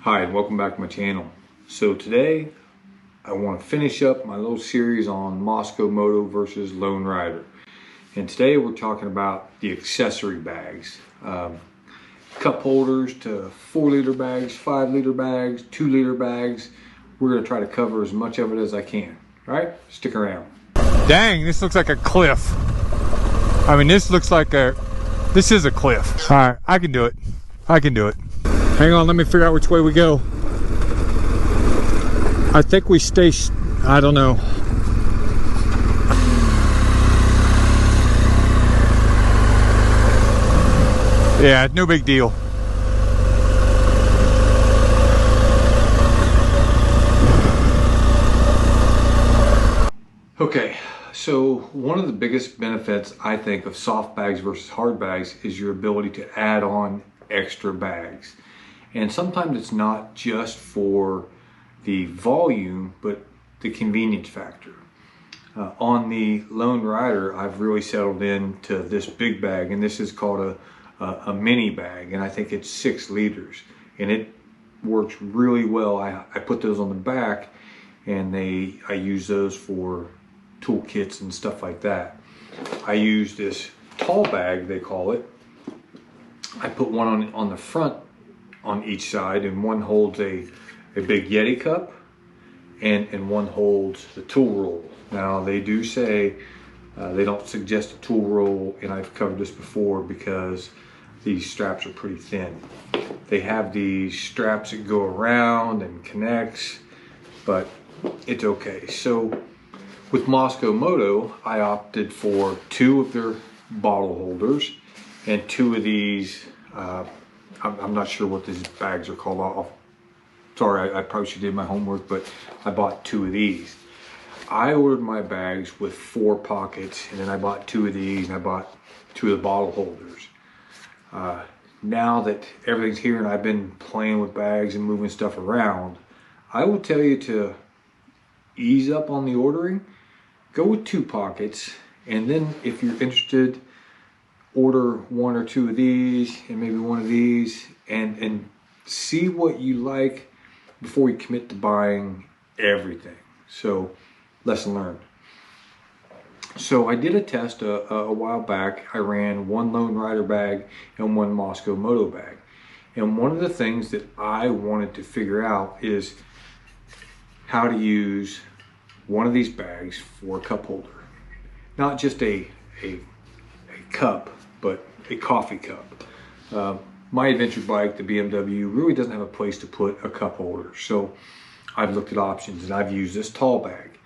Hi, and welcome back to my channel. So today I want to finish up my little series on Mosko Moto versus Lone Rider. And today we're talking about the accessory bags. Cup holders to 4-liter bags, 5-liter bags, 2-liter bags. We're going to try to cover as much of it as I can. All right, stick around. Dang, this looks like a cliff. I mean, this is a cliff. All right, I can do it. I can do it. Hang on, let me figure out which way we go. I think we stay, I don't know. Yeah, no big deal. Okay, so one of the biggest benefits I think of soft bags versus hard bags is your ability to add on extra bags. And sometimes it's not just for the volume, but the convenience factor. On the Lone Rider, I've really settled into this big bag, and this is called a mini bag, and I think it's 6 liters. And it works really well. I put those on the back, and I use those for toolkits and stuff like that. I use this tall bag, they call it. I put one on the front on each side, and one holds a big Yeti cup, and one holds the tool roll. Now they do say they don't suggest a tool roll, and I've covered this before because these straps are pretty thin. They have these straps that go around and connects, but it's okay. So with Mosko Moto, I opted for 2 of their bottle holders and 2 of these. I'm not sure what these bags are called. Sorry, I probably should do my homework, but I bought 2 of these. I ordered my bags with 4 pockets, and then I bought 2 of these, and I bought 2 of the bottle holders. Now that everything's here and I've been playing with bags and moving stuff around, I will tell you to ease up on the ordering. Go with 2 pockets, and then if you're interested, order 1 or 2 of these and maybe 1 of these, and see what you like before you commit to buying everything. So, lesson learned. So I did a test a while back. I ran 1 Lone Rider bag and 1 Mosko Moto bag. And one of the things that I wanted to figure out is how to use one of these bags for a cup holder. Not just a cup, but a coffee cup. My adventure bike, the BMW, really doesn't have a place to put a cup holder. So I've looked at options, and I've used this tall bag.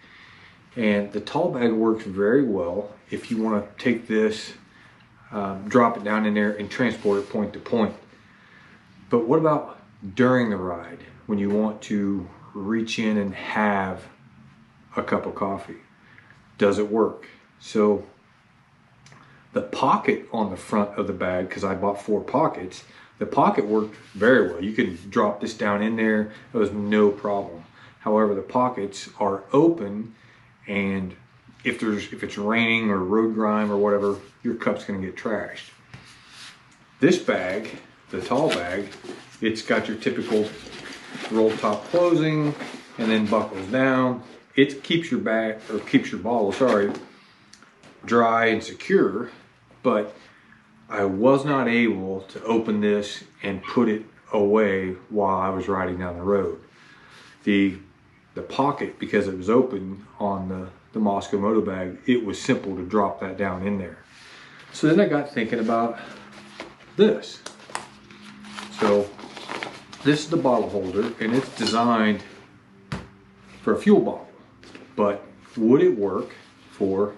And the tall bag works very well if you want to take this, drop it down in there, and transport it point to point. But what about during the ride when you want to reach in and have a cup of coffee? Does it work? So the pocket on the front of the bag, because I bought 4 pockets, the pocket worked very well. You can drop this down in there. It was no problem. However, the pockets are open, and if it's raining or road grime or whatever, your cup's going to get trashed. This bag, the tall bag, it's got your typical roll top closing and then buckles down. It keeps your bag, or keeps your bottle, sorry, dry and secure, but I was not able to open this and put it away while I was riding down the road. The pocket, because it was open on the Mosko Moto bag, it was simple to drop that down in there. So then I got thinking about this. So this is the bottle holder, and it's designed for a fuel bottle, but would it work for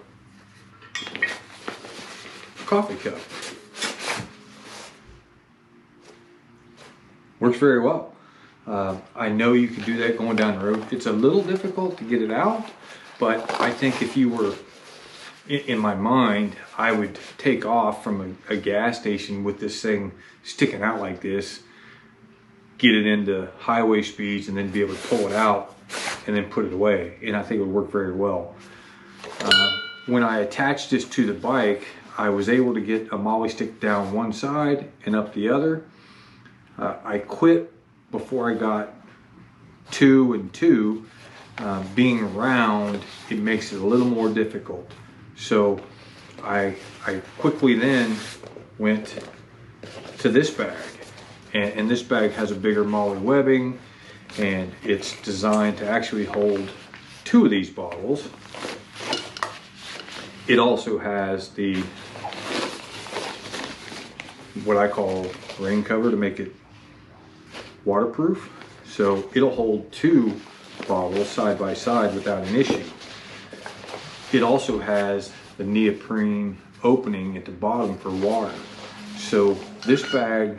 a coffee cup? Works very well. I know you can do that going down the road. It's a little difficult to get it out, but I think if you were, in my mind, I would take off from a gas station with this thing sticking out like this, get it into highway speeds, and then be able to pull it out and then put it away. And I think it would work very well. When I attached this to the bike, I was able to get a molly stick down one side and up the other. I quit before I got 2 and 2, being round, it makes it a little more difficult. So I quickly then went to this bag, and this bag has a bigger moly webbing, and it's designed to actually hold 2 of these bottles. It also has the what I call rain cover to make it waterproof, so it'll hold 2 bottles side by side without an issue. It also has the neoprene opening at the bottom for water. So this bag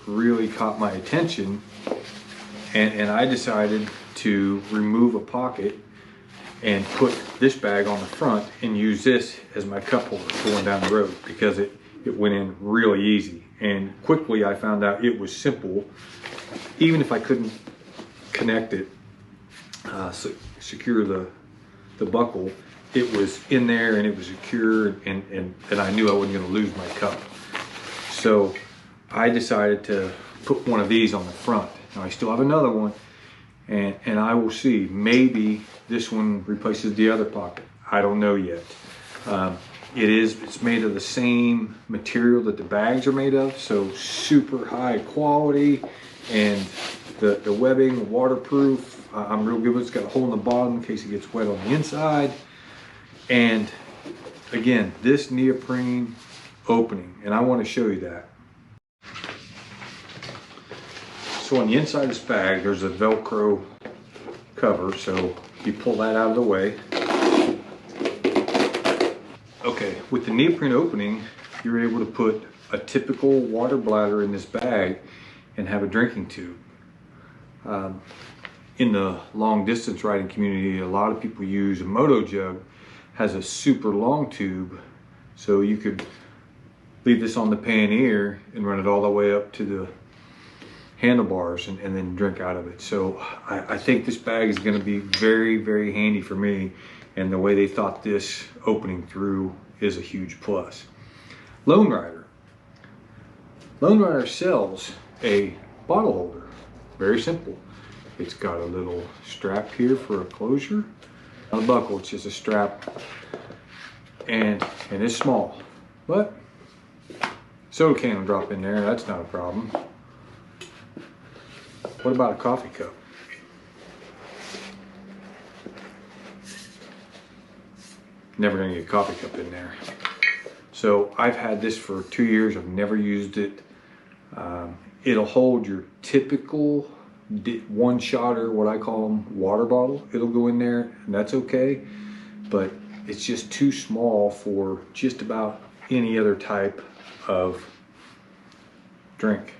really caught my attention, and I decided to remove a pocket and put this bag on the front and use this as my cup holder going down the road, because it went in really easy. And quickly I found out it was simple. Even if I couldn't connect it, secure the buckle, it was in there and it was secure, and I knew I wasn't going to lose my cup. So I decided to put one of these on the front. Now I still have another one, and I will see. Maybe this one replaces the other pocket. I don't know yet. It's made of the same material that the bags are made of, so super high quality, and the webbing, waterproof. I'm real good with it. It's got a hole in the bottom in case it gets wet on the inside. And again, this neoprene opening, and I want to show you that. So on the inside of this bag, there's a Velcro cover, so you pull that out of the way. Okay, with the neoprene opening, you're able to put a typical water bladder in this bag and have a drinking tube. In the long distance riding community, a lot of people use a moto jug. Has a super long tube, so you could leave this on the pannier and run it all the way up to the handlebars and then drink out of it. So I think this bag is going to be very, very handy for me, and the way they thought this opening through is a huge plus. Lone Rider sells a bottle holder. Very simple. It's got a little strap here for a closure. On the buckle, it's just a strap, and it's small, but soda can will drop in there. That's not a problem. What about a coffee cup? Never gonna get a coffee cup in there. So I've had this for 2 years. I've never used it. It'll hold your typical one-shotter, what I call them, water bottle. It'll go in there, and that's okay, but it's just too small for just about any other type of drink.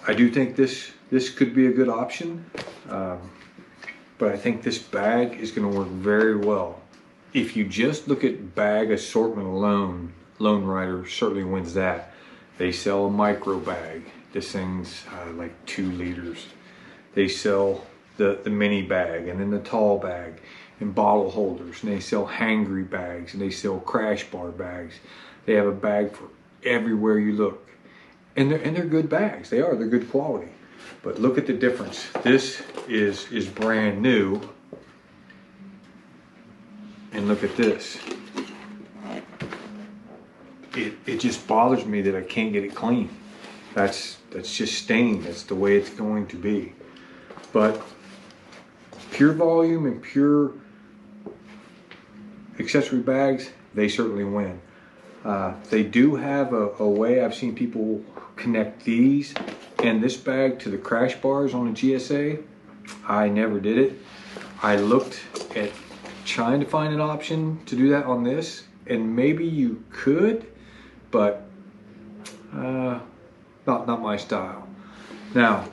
I do think this could be a good option, but I think this bag is going to work very well. If you just look at bag assortment alone, Lone Rider certainly wins that. They sell a micro bag. This thing's like 2 liters. They sell the mini bag, and then the tall bag, and bottle holders, and they sell hangry bags, and they sell crash bar bags. They have a bag for everywhere you look, and they're good bags. They're good quality. But look at the difference. This is brand new, and look at this. It just bothers me that I can't get it clean. That's just stained. That's the way it's going to be. But pure volume and pure accessory bags, they certainly win. They do have a way. I've seen people connect these and this bag to the crash bars on a GSA. I never did it. I looked at trying to find an option to do that on this, and maybe you could, but not my style. Now,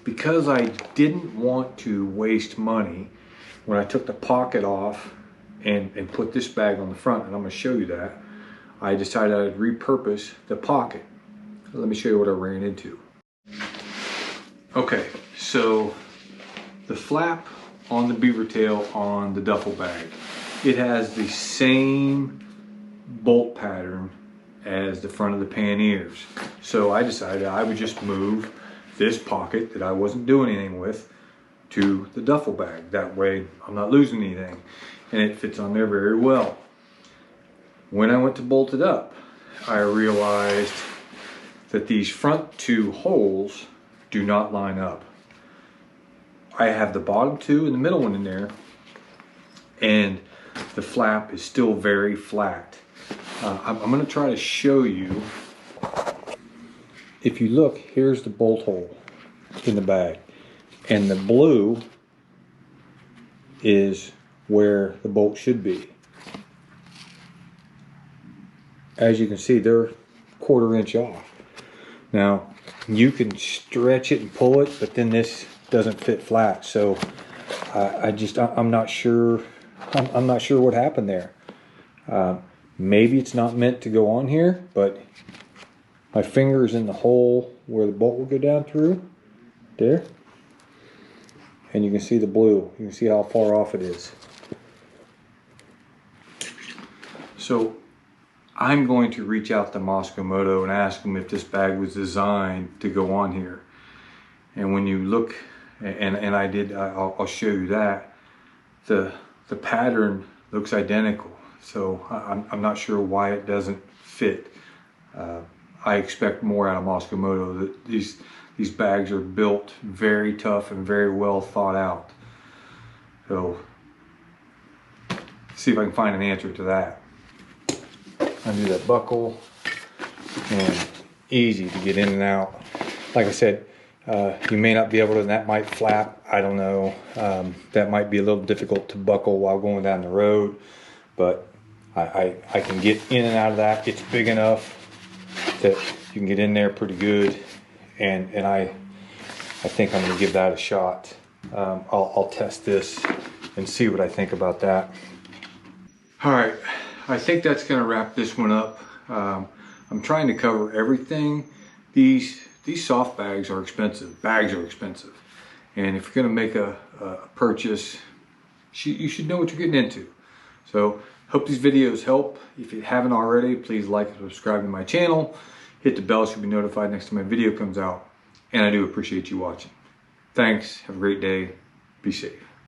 because I didn't want to waste money, when I took the pocket off and put this bag on the front, and I'm going to show you that, I decided I'd repurpose the pocket. Let me show you what I ran into. Okay, so the flap on the beaver tail on the duffel bag, it has the same bolt pattern as the front of the panniers. So I decided I would just move this pocket that I wasn't doing anything with to the duffel bag. That way I'm not losing anything, and it fits on there very well. When I went to bolt it up, I realized that these front two holes do not line up. I have the bottom two and the middle one in there, and the flap is still very flat. I'm going to try to show you. If you look, here's the bolt hole in the bag, and the blue is where the bolt should be. As you can see, they're 1/4 inch off. Now, you can stretch it and pull it, but then this doesn't fit flat. So I'm not sure. I'm not sure what happened there. Maybe it's not meant to go on here, but my finger is in the hole where the bolt will go down through there, and you can see the blue. You can see how far off it is. So I'm going to reach out to Mosko Moto and ask them if this bag was designed to go on here. And when you look, and I'll show you that, the pattern looks identical. So I'm not sure why it doesn't fit. I expect more out of Mosko Moto. These bags are built very tough and very well thought out. So see if I can find an answer to that. Undo that buckle, and easy to get in and out. Like I said, you may not be able to, and that might flap, I don't know. That might be a little difficult to buckle while going down the road, but I can get in and out of that. It's big enough that you can get in there pretty good, and I think I'm gonna give that a shot. I'll test this and see what I think about that. All right, I think that's gonna wrap this one up. I'm trying to cover everything. These soft bags are expensive. Bags are expensive, and if you're gonna make a purchase, you should know what you're getting into. So hope these videos help. If you haven't already, please like and subscribe to my channel. Hit the bell so you'll be notified next time my video comes out. And I do appreciate you watching. Thanks. Have a great day. Be safe.